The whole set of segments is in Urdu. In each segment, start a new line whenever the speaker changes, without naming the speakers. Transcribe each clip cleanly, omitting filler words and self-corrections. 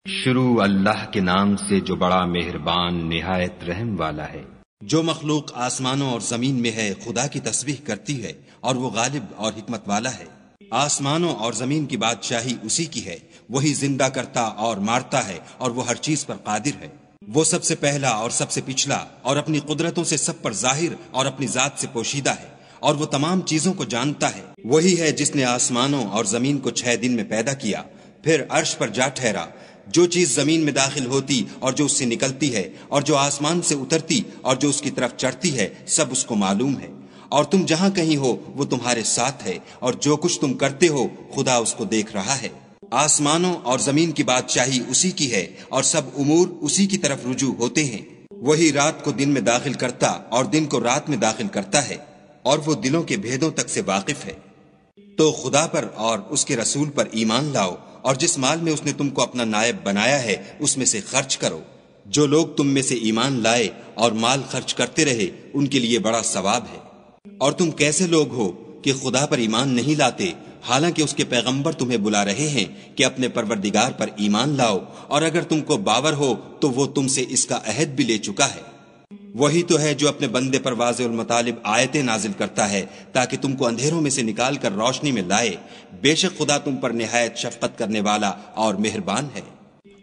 شروع اللہ کے نام سے جو بڑا مہربان نہایت رحم والا ہے۔
جو مخلوق آسمانوں اور زمین میں ہے خدا کی تسبیح کرتی ہے اور وہ غالب اور حکمت والا ہے۔ آسمانوں اور زمین کی بادشاہی اسی کی ہے، وہی زندہ کرتا اور مارتا ہے اور وہ ہر چیز پر قادر ہے۔ وہ سب سے پہلا اور سب سے پچھلا اور اپنی قدرتوں سے سب پر ظاہر اور اپنی ذات سے پوشیدہ ہے اور وہ تمام چیزوں کو جانتا ہے۔ وہی ہے جس نے آسمانوں اور زمین کو 6 دن میں پیدا کیا، پھر عرش پر جا ٹھہرا۔ جو چیز زمین میں داخل ہوتی اور جو اس سے نکلتی ہے اور جو آسمان سے اترتی اور جو اس کی طرف چڑھتی ہے، سب اس کو معلوم ہے۔ اور تم جہاں کہیں ہو وہ تمہارے ساتھ ہے، اور جو کچھ تم کرتے ہو خدا اس کو دیکھ رہا ہے۔ آسمانوں اور زمین کی بادشاہی اسی کی ہے اور سب امور اسی کی طرف رجوع ہوتے ہیں۔ وہی رات کو دن میں داخل کرتا اور دن کو رات میں داخل کرتا ہے، اور وہ دلوں کے بھیدوں تک سے واقف ہے۔ تو خدا پر اور اس کے رسول پر ایمان لاؤ، اور جس مال میں اس نے تم کو اپنا نائب بنایا ہے اس میں سے خرچ کرو۔ جو لوگ تم میں سے ایمان لائے اور مال خرچ کرتے رہے ان کے لیے بڑا ثواب ہے۔ اور تم کیسے لوگ ہو کہ خدا پر ایمان نہیں لاتے، حالانکہ اس کے پیغمبر تمہیں بلا رہے ہیں کہ اپنے پروردگار پر ایمان لاؤ، اور اگر تم کو باور ہو تو وہ تم سے اس کا عہد بھی لے چکا ہے۔ وہی تو ہے جو اپنے بندے پر واضح المطالب آیتیں نازل کرتا ہے تاکہ تم کو اندھیروں میں سے نکال کر روشنی میں لائے۔ بے شک خدا تم پر نہایت شفقت کرنے والا اور مہربان ہے۔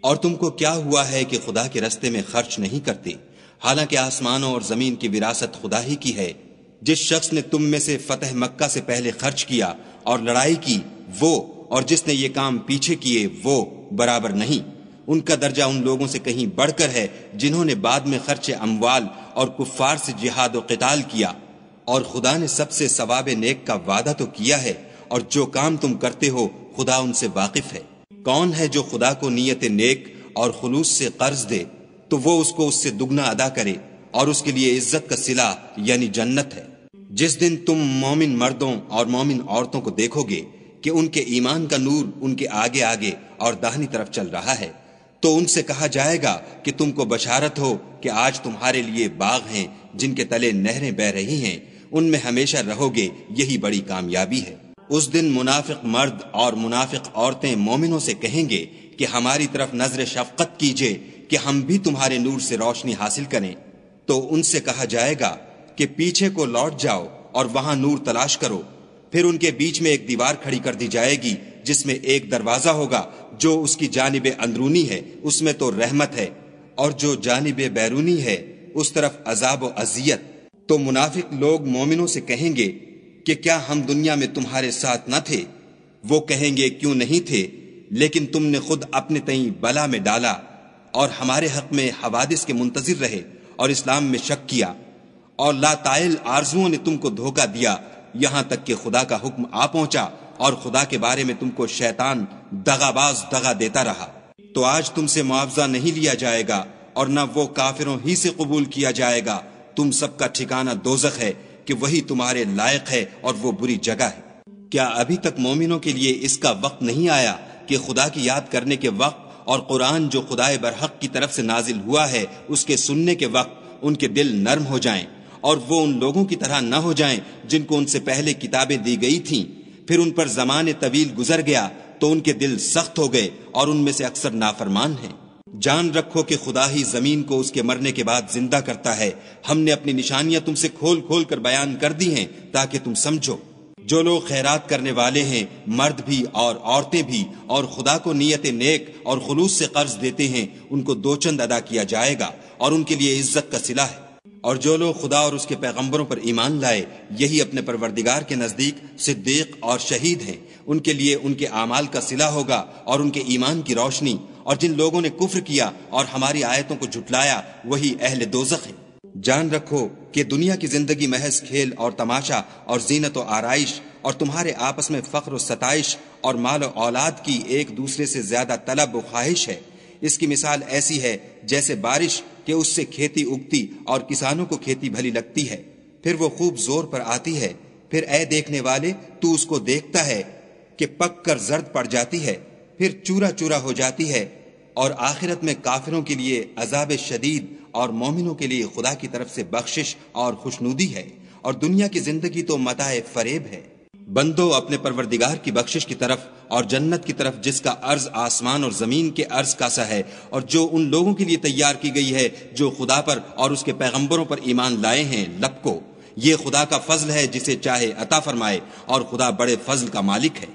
اور تم کو کیا ہوا ہے کہ خدا کے رستے میں خرچ نہیں کرتے، حالانکہ آسمانوں اور زمین کی وراثت خدا ہی کی ہے۔ جس شخص نے تم میں سے فتح مکہ سے پہلے خرچ کیا اور لڑائی کی وہ، اور جس نے یہ کام پیچھے کیے وہ برابر نہیں۔ ان کا درجہ ان لوگوں سے کہیں بڑھ کر ہے جنہوں نے بعد میں خرچ اموال اور کفار سے جہاد و قتال کیا، اور خدا نے سب سے ثواب نیک کا وعدہ تو کیا ہے، اور جو کام تم کرتے ہو خدا ان سے واقف ہے۔ کون ہے جو خدا کو نیت نیک اور خلوص سے قرض دے تو وہ اس کو اس سے دگنا ادا کرے، اور اس کے لیے عزت کا صلہ یعنی جنت ہے۔ جس دن تم مومن مردوں اور مومن عورتوں کو دیکھو گے کہ ان کے ایمان کا نور ان کے آگے آگے اور داہنی طرف چل رہا ہے، تو ان سے کہا جائے گا کہ تم کو بشارت ہو کہ آج تمہارے لیے باغ ہیں جن کے تلے نہریں بہ رہی ہیں، ان میں ہمیشہ رہو گے، یہی بڑی کامیابی ہے۔ اس دن منافق مرد اور منافق عورتیں مومنوں سے کہیں گے کہ ہماری طرف نظر شفقت کیجئے کہ ہم بھی تمہارے نور سے روشنی حاصل کریں۔ تو ان سے کہا جائے گا کہ پیچھے کو لوٹ جاؤ اور وہاں نور تلاش کرو۔ پھر ان کے بیچ میں ایک دیوار کھڑی کر دی جائے گی جس میں ایک دروازہ ہوگا، جو اس کی جانب اندرونی ہے اس میں تو رحمت ہے، اور جو جانب بیرونی ہے اس طرف عذاب و اذیت۔ تو منافق لوگ مومنوں سے کہیں گے کہ کیا ہم دنیا میں تمہارے ساتھ نہ تھے؟ وہ کہیں گے کیوں نہیں تھے، لیکن تم نے خود اپنے تئیں بلا میں ڈالا اور ہمارے حق میں حوادث کے منتظر رہے اور اسلام میں شک کیا، اور لا طائل آرزوؤں نے تم کو دھوکہ دیا، یہاں تک کہ خدا کا حکم آ پہنچا اور خدا کے بارے میں تم کو شیطان دغاباز دغا دیتا رہا۔ تو آج تم سے معاوضہ نہیں لیا جائے گا اور نہ وہ کافروں ہی سے قبول کیا جائے گا۔ تم سب کا ٹھکانہ دوزخ ہے کہ وہی تمہارے لائق ہے اور وہ بری جگہ ہے۔ کیا ابھی تک مومنوں کے لیے اس کا وقت نہیں آیا کہ خدا کی یاد کرنے کے وقت اور قرآن جو خدائے برحق کی طرف سے نازل ہوا ہے اس کے سننے کے وقت ان کے دل نرم ہو جائیں، اور وہ ان لوگوں کی طرح نہ ہو جائیں جن کو ان سے پہلے کتابیں دی گئی تھیں، پھر ان پر زمانے طویل گزر گیا تو ان کے دل سخت ہو گئے اور ان میں سے اکثر نافرمان ہیں۔ جان رکھو کہ خدا ہی زمین کو اس کے مرنے کے بعد زندہ کرتا ہے۔ ہم نے اپنی نشانیاں تم سے کھول کھول کر بیان کر دی ہیں تاکہ تم سمجھو۔ جو لوگ خیرات کرنے والے ہیں، مرد بھی اور عورتیں بھی، اور خدا کو نیت نیک اور خلوص سے قرض دیتے ہیں، ان کو 2 چند ادا کیا جائے گا اور ان کے لیے عزت کا صلہ ہے۔ اور جو لوگ خدا اور اس کے پیغمبروں پر ایمان لائے، یہی اپنے پروردگار کے نزدیک صدیق اور شہید ہیں، ان کے لیے ان کے اعمال کا صلہ ہوگا اور ان کے ایمان کی روشنی۔ اور جن لوگوں نے کفر کیا اور ہماری آیتوں کو جھٹلایا وہی اہل دوزخ ہیں۔ جان رکھو کہ دنیا کی زندگی محض کھیل اور تماشا اور زینت و آرائش، اور تمہارے آپس میں فخر و ستائش اور مال و اولاد کی ایک دوسرے سے زیادہ طلب و خواہش ہے۔ اس کی مثال ایسی ہے جیسے بارش کہ اس سے کھیتی اگتی اور کسانوں کو کھیتی بھلی لگتی ہے، پھر وہ خوب زور پر آتی ہے، پھر اے دیکھنے والے تو اس کو دیکھتا ہے کہ پک کر زرد پڑ جاتی ہے، پھر چورا چورا ہو جاتی ہے، اور آخرت میں کافروں کے لیے عذاب شدید اور مومنوں کے لیے خدا کی طرف سے بخشش اور خوشنودی ہے، اور دنیا کی زندگی تو متاع فریب ہے۔ بندو اپنے پروردگار کی بخشش کی طرف اور جنت کی طرف جس کا عرض آسمان اور زمین کے عرض کا سا ہے، اور جو ان لوگوں کے لیے تیار کی گئی ہے جو خدا پر اور اس کے پیغمبروں پر ایمان لائے ہیں، لپکو، یہ خدا کا فضل ہے جسے چاہے عطا فرمائے، اور خدا بڑے فضل کا مالک ہے۔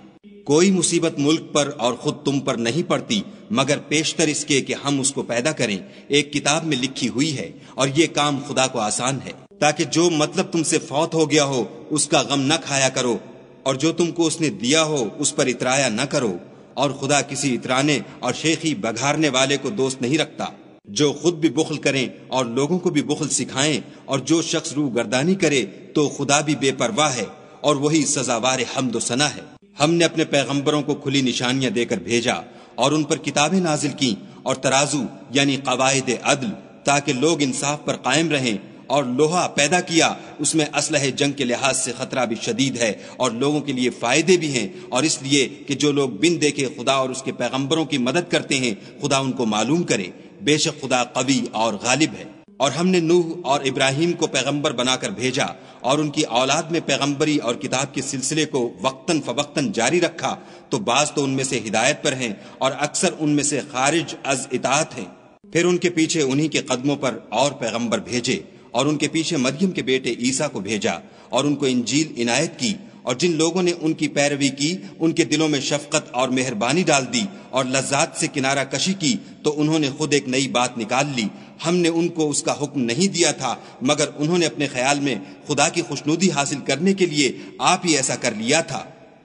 کوئی مصیبت ملک پر اور خود تم پر نہیں پڑتی مگر پیشتر اس کے کہ ہم اس کو پیدا کریں، ایک کتاب میں لکھی ہوئی ہے، اور یہ کام خدا کو آسان ہے، تاکہ جو مطلب تم سے فوت ہو گیا ہو اس کا غم نہ کھایا کرو، اور جو تم کو اس نے دیا ہو اس پر اترایا نہ کرو، اور خدا کسی اترانے اور شیخی بگھارنے والے کو دوست نہیں رکھتا۔ جو خود بھی بخل کریں اور لوگوں کو بھی بخل سکھائیں، اور جو شخص روح گردانی کرے تو خدا بھی بے پرواہ ہے، اور وہی سزاوار حمد و ثنا ہے۔ ہم نے اپنے پیغمبروں کو کھلی نشانیاں دے کر بھیجا، اور ان پر کتابیں نازل کی اور ترازو یعنی قواعد عدل، تاکہ لوگ انصاف پر قائم رہیں، اور لوہا پیدا کیا، اس میں اسلحہ جنگ کے لحاظ سے خطرہ بھی شدید ہے اور لوگوں کے لیے فائدے بھی ہیں، اور اس لیے کہ جو لوگ بن دیکھے خدا اور اس کے پیغمبروں کی مدد کرتے ہیں خدا ان کو معلوم کرے، بے شک خدا قوی اور غالب ہے۔ اور ہم نے نوح اور ابراہیم کو پیغمبر بنا کر بھیجا، اور ان کی اولاد میں پیغمبری اور کتاب کے سلسلے کو وقتاً فوقتاً جاری رکھا، تو بعض تو ان میں سے ہدایت پر ہیں اور اکثر ان میں سے خارج از اطاعت ہیں۔ پھر ان کے پیچھے انہی کے قدموں پر اور پیغمبر بھیجے، اور ان کے پیچھے مریم کے بیٹے عیسیٰ کو بھیجا، اور ان کو انجیل عنایت کی، اور جن لوگوں نے ان کی پیروی کی ان کے دلوں میں شفقت اور مہربانی ڈال دی اور لذات سے کنارہ کشی کی، تو انہوں نے خود ایک نئی بات نکال لی۔ ہم نے ان کو اس کا حکم نہیں دیا تھا مگر انہوں نے اپنے خیال میں خدا کی خوشنودی حاصل کرنے کے لیے آپ ہی ایسا کر لیا تھا،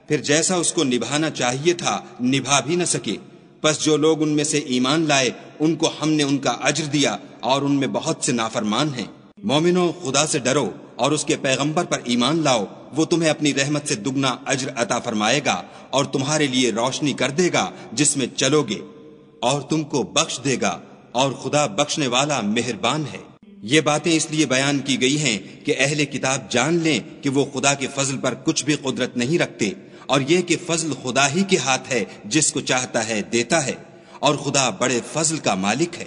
پھر جیسا اس کو نبھانا چاہیے تھا نبھا بھی نہ سکے۔ پس جو لوگ ان میں سے ایمان لائے ان کو ہم نے ان کا اجر دیا، اور ان میں بہت سے نافرمان ہیں۔ مومنو، خدا سے ڈرو اور اس کے پیغمبر پر ایمان لاؤ، وہ تمہیں اپنی رحمت سے دگنا اجر عطا فرمائے گا، اور تمہارے لیے روشنی کر دے گا جس میں چلو گے، اور تم کو بخش دے گا، اور خدا بخشنے والا مہربان ہے۔ یہ باتیں اس لیے بیان کی گئی ہیں کہ اہل کتاب جان لیں کہ وہ خدا کے فضل پر کچھ بھی قدرت نہیں رکھتے، اور یہ کہ فضل خدا ہی کے ہاتھ ہے، جس کو چاہتا ہے دیتا ہے، اور خدا بڑے فضل کا مالک ہے۔